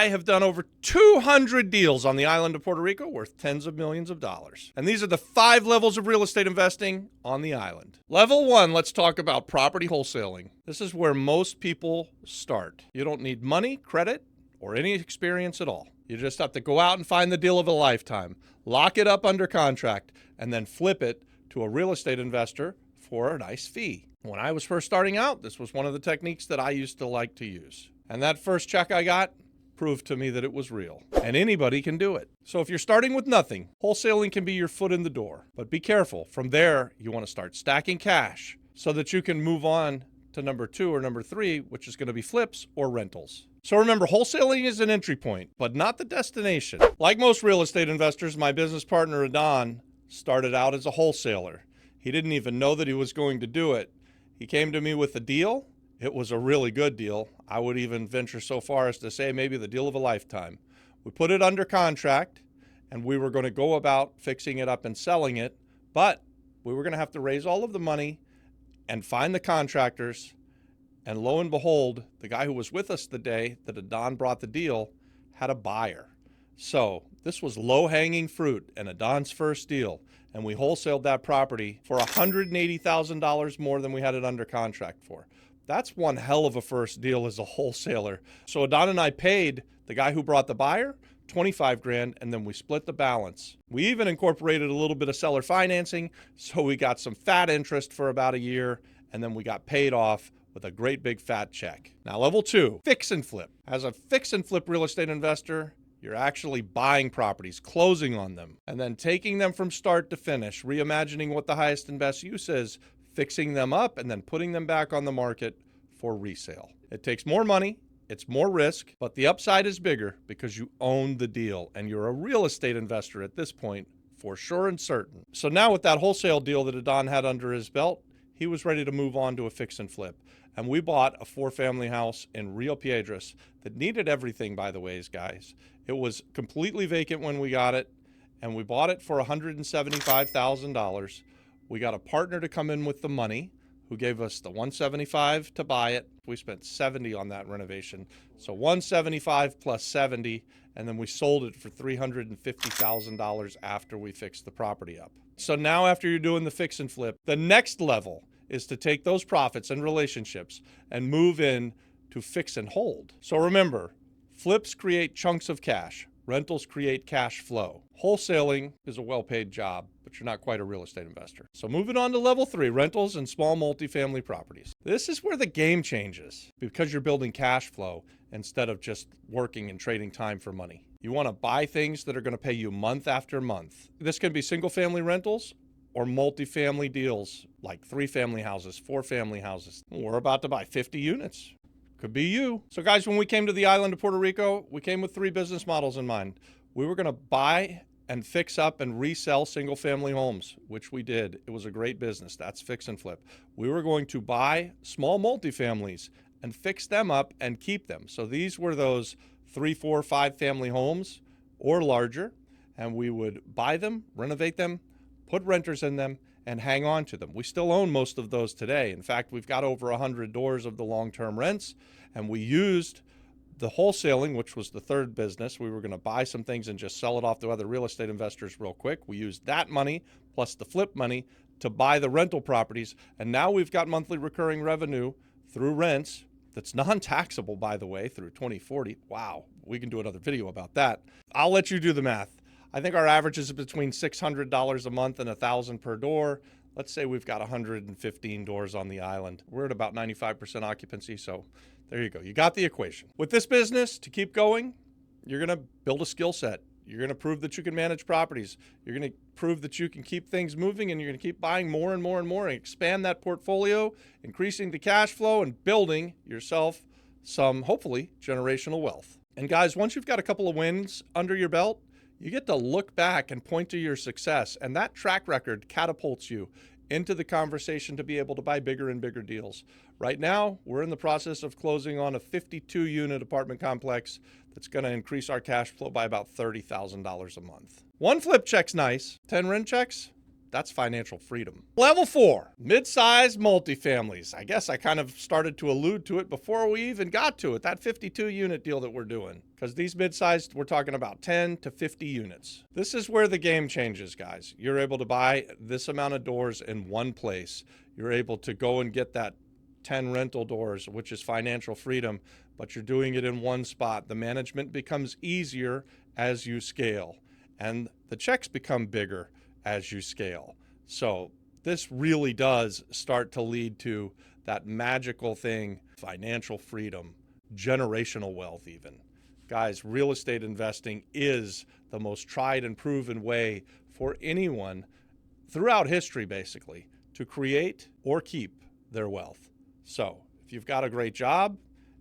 I have done over 200 deals on the island of Puerto Rico worth tens of millions of dollars. And these are the 5 levels of real estate investing on the island. Level 1, let's talk about property wholesaling. This is where most people start. You don't need money, credit, or any experience at all. You just have to go out and find the deal of a lifetime, lock it up under contract, and then flip it to a real estate investor for a nice fee. When I was first starting out, this was one of the techniques that I used to like to use. And that first check I got proved to me that it was real. And anybody can do it. So if you're starting with nothing, wholesaling can be your foot in the door. But be careful. From there, you want to start stacking cash so that you can move on to number 2 or number 3, which is going to be flips or rentals. So remember, wholesaling is an entry point, but not the destination. Like most real estate investors, my business partner, Adon, started out as a wholesaler. He didn't even know that he was going to do it. He came to me with a deal. It was a really good deal. I would even venture so far as to say maybe the deal of a lifetime. We put it under contract, and we were going to go about fixing it up and selling it, but we were going to have to raise all of the money and find the contractors. And lo and behold, the guy who was with us the day that Adon brought the deal had a buyer. So this was low-hanging fruit and Adon's first deal. And we wholesaled that property for $180,000 more than we had it under contract for. That's one hell of a first deal as a wholesaler. So Adon and I paid the guy who brought the buyer $25,000, and then we split the balance. We even incorporated a little bit of seller financing, so we got some fat interest for about a year, and then we got paid off with a great big fat check. Now, level 2, fix and flip. As a fix and flip real estate investor, you're actually buying properties, closing on them, and then taking them from start to finish, reimagining what the highest and best use is, fixing them up, and then putting them back on the market for resale. It takes more money, it's more risk, but the upside is bigger because you own the deal, and you're a real estate investor at this point, for sure and certain. So now with that wholesale deal that Adon had under his belt, he was ready to move on to a fix and flip. And we bought a 4-family house in Rio Piedras that needed everything, by the ways, guys. It was completely vacant when we got it, and we bought it for $175,000. We got a partner to come in with the money who gave us the $175 to buy it. We spent $70 on that renovation. So $175 plus $70, and then we sold it for $350,000 after we fixed the property up. So now after you're doing the fix and flip, the next level is to take those profits and relationships and move in to fix and hold. So remember, flips create chunks of cash. Rentals create cash flow. Wholesaling is a well-paid job, but you're not quite a real estate investor. So moving on to level 3, rentals and small multifamily properties. This is where the game changes because you're building cash flow instead of just working and trading time for money. You want to buy things that are going to pay you month after month. This can be single-family rentals or multifamily deals like 3-family houses, 4-family houses. We're about to buy 50 units. Could be you. So guys, when we came to the island of Puerto Rico, we came with 3 business models in mind. We were going to buy and fix up and resell single-family homes, which we did. It was a great business. That's fix and flip. We were going to buy small multifamilies and fix them up and keep them. So these were those 3, 4, 5-family homes or larger, and we would buy them, renovate them, put renters in them, and hang on to them. We still own most of those today. In fact, we've got over 100 doors of the long-term rents, and we used the wholesaling, which was the third business. We were going to buy some things and just sell it off to other real estate investors real quick. We used that money plus the flip money to buy the rental properties, and now we've got monthly recurring revenue through rents that's non-taxable, by the way, through 2040. Wow, we can do another video about that. I'll let you do the math. I think our average is between $600 a month and $1,000 per door. Let's say we've got 115 doors on the island. We're at about 95% occupancy, so there you go. You got the equation. With this business, to keep going, you're going to build a skill set. You're going to prove that you can manage properties. You're going to prove that you can keep things moving, and you're going to keep buying more and more and more and expand that portfolio, increasing the cash flow and building yourself some, hopefully, generational wealth. And guys, once you've got a couple of wins under your belt, you get to look back and point to your success, and that track record catapults you into the conversation to be able to buy bigger and bigger deals. Right now, we're in the process of closing on a 52-unit apartment complex that's going to increase our cash flow by about $30,000 a month. 1 flip check's nice. 10 rent checks, That's financial freedom. Level 4, mid-size multifamilies. I guess I kind of started to allude to it before we even got to it, that 52 unit deal that we're doing. Because these mid-sized, we're talking about 10 to 50 units. This is where the game changes, guys. You're able to buy this amount of doors in one place. You're able to go and get that 10 rental doors, which is financial freedom, but you're doing it in one spot. The management becomes easier as you scale, and the checks become bigger as you scale. So this really does start to lead to that magical thing, financial freedom, generational wealth even. Guys, real estate investing is the most tried and proven way for anyone throughout history, basically, to create or keep their wealth. So if you've got a great job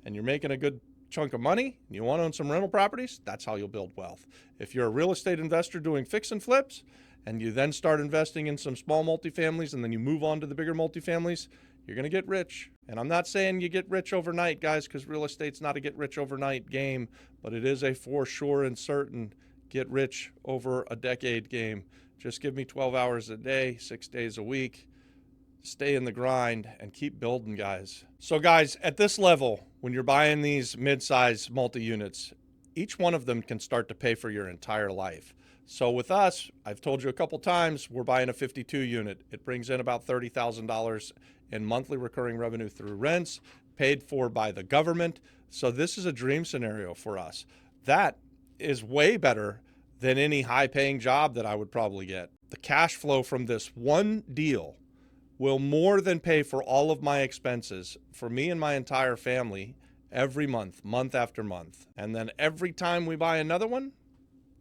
and you're making a good chunk of money and you want to own some rental properties, that's how you'll build wealth. If you're a real estate investor doing fix and flips, and you then start investing in some small multifamilies, and then you move on to the bigger multifamilies, you're going to get rich. And I'm not saying you get rich overnight, guys, because real estate's not a get rich overnight game, but it is a for sure and certain get rich over a decade game. Just give me 12 hours a day, 6 days a week, stay in the grind, and keep building, guys. So guys, at this level, when you're buying these mid-size multi-units, each one of them can start to pay for your entire life. So with us, I've told you a couple times, we're buying a 52 unit. It brings in about $30,000 in monthly recurring revenue through rents, paid for by the government. So this is a dream scenario for us. That is way better than any high-paying job that I would probably get. The cash flow from this one deal will more than pay for all of my expenses for me and my entire family every month, month after month. And then every time we buy another one,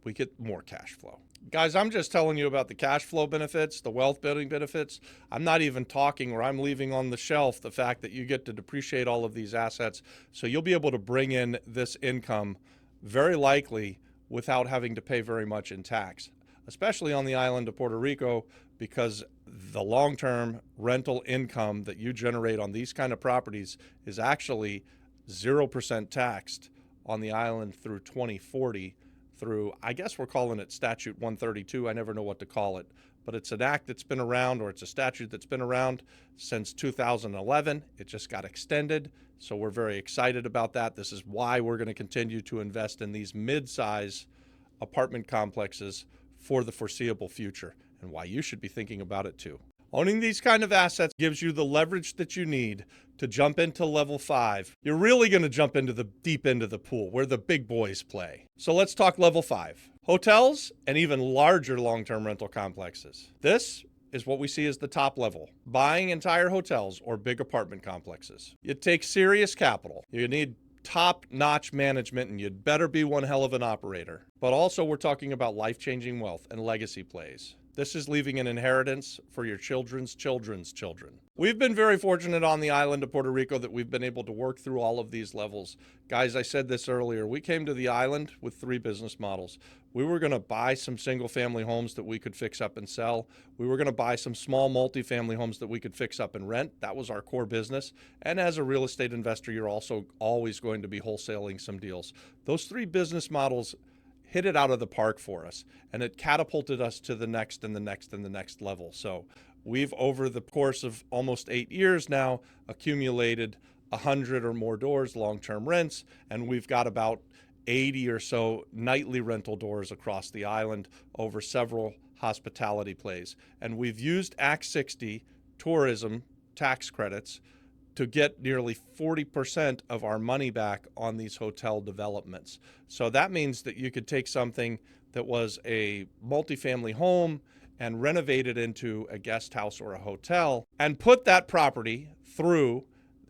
we get more cash flow. Guys, I'm just telling you about the cash flow benefits, the wealth building benefits. I'm not even talking, or I'm leaving on the shelf, the fact that you get to depreciate all of these assets. So you'll be able to bring in this income very likely without having to pay very much in tax, especially on the island of Puerto Rico, because the long-term rental income that you generate on these kind of properties is actually 0% taxed on the island through 2040. Through, I guess we're calling it Statute 132. I never know what to call it, but it's an act that's been around, or it's a statute that's been around since 2011. It just got extended, so we're very excited about that. This is why we're going to continue to invest in these mid-size apartment complexes for the foreseeable future, and why you should be thinking about it too. Owning these kind of assets gives you the leverage that you need to jump into level 5. You're really going to jump into the deep end of the pool where the big boys play. So let's talk level 5. Hotels and even larger long-term rental complexes. This is what we see as the top level. Buying entire hotels or big apartment complexes. It takes serious capital. You need top-notch management, and you'd better be one hell of an operator. But also we're talking about life-changing wealth and legacy plays. This is leaving an inheritance for your children's children's children. We've been very fortunate on the island of Puerto Rico that we've been able to work through all of these levels. Guys, I said this earlier, we came to the island with 3 business models. We were going to buy some single-family homes that we could fix up and sell. We were going to buy some small multifamily homes that we could fix up and rent. That was our core business. And as a real estate investor, you're also always going to be wholesaling some deals. Those 3 business models hit it out of the park for us, and it catapulted us to the next and the next and the next level. So we've, over the course of almost 8 years now, accumulated 100 or more doors, long-term rents, and we've got about 80 or so nightly rental doors across the island over several hospitality plays. And we've used Act 60 tourism tax credits to get nearly 40% of our money back on these hotel developments. So that means that you could take something that was a multifamily home and renovate it into a guest house or a hotel and put that property through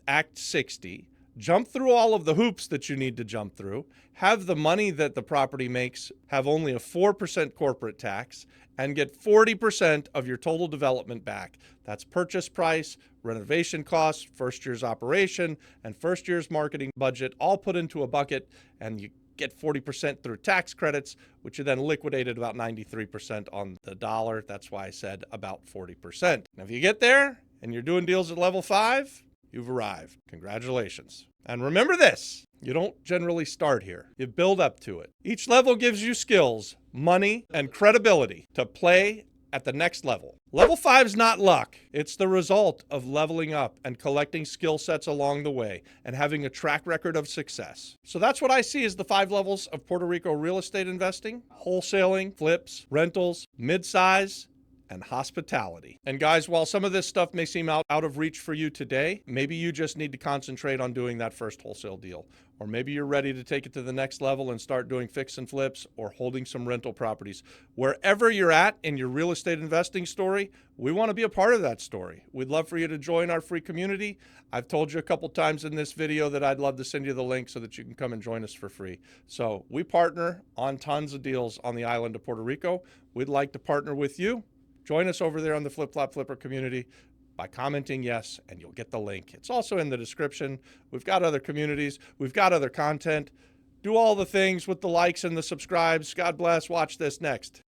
Act 60, jump through all of the hoops that you need to jump through, have the money that the property makes have only a 4% corporate tax, and get 40% of your total development back. That's purchase price, renovation costs, first year's operation, and first year's marketing budget, all put into a bucket, and you get 40% through tax credits, which are then liquidated about 93% on the dollar. That's why I said about 40%. Now, if you get there and you're doing deals at level 5, you've arrived. Congratulations. And remember this, you don't generally start here. You build up to it. Each level gives you skills, money, and credibility to play at the next level. Level 5 is not luck. It's the result of leveling up and collecting skill sets along the way and having a track record of success. So that's what I see as the 5 levels of Puerto Rico real estate investing: wholesaling, flips, rentals, midsize, and hospitality. And guys, while some of this stuff may seem out of reach for you today, maybe you just need to concentrate on doing that first wholesale deal. Or maybe you're ready to take it to the next level and start doing fix and flips or holding some rental properties. Wherever you're at in your real estate investing story, we want to be a part of that story. We'd love for you to join our free community. I've told you a couple times in this video that I'd love to send you the link so that you can come and join us for free. So we partner on tons of deals on the island of Puerto Rico. We'd like to partner with you. Join us over there on the Flip Flop Flipper community by commenting yes, and you'll get the link. It's also in the description. We've got other communities. We've got other content. Do all the things with the likes and the subscribes. God bless. Watch this next.